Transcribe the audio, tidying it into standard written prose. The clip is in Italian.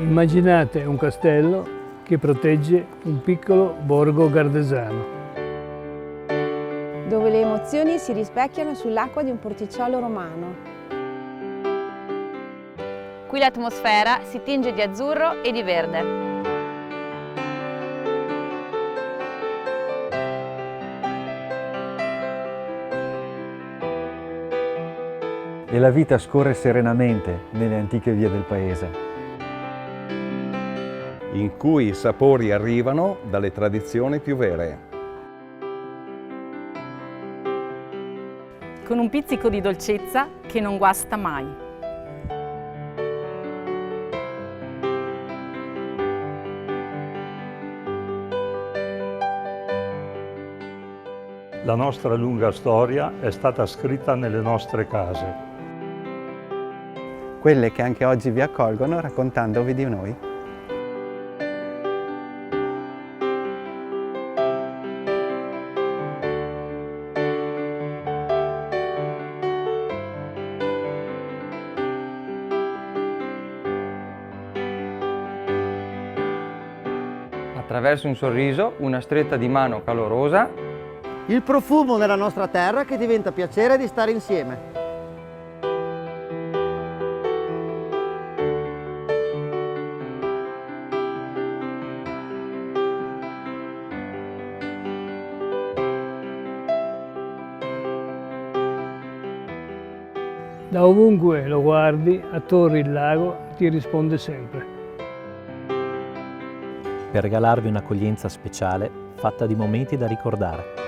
Immaginate un castello che protegge un piccolo borgo gardesano. Dove le emozioni si rispecchiano sull'acqua di un porticciolo romano. Qui l'atmosfera si tinge di azzurro e di verde. E la vita scorre serenamente nelle antiche vie del paese, in cui i sapori arrivano dalle tradizioni più vere. Con un pizzico di dolcezza che non guasta mai. La nostra lunga storia è stata scritta nelle nostre case. Quelle che anche oggi vi accolgono raccontandovi di noi. Attraverso un sorriso, una stretta di mano calorosa. Il profumo nella nostra terra che diventa piacere di stare insieme. Da ovunque lo guardi, a Torri il lago ti risponde sempre. Per regalarvi un'accoglienza speciale fatta di momenti da ricordare.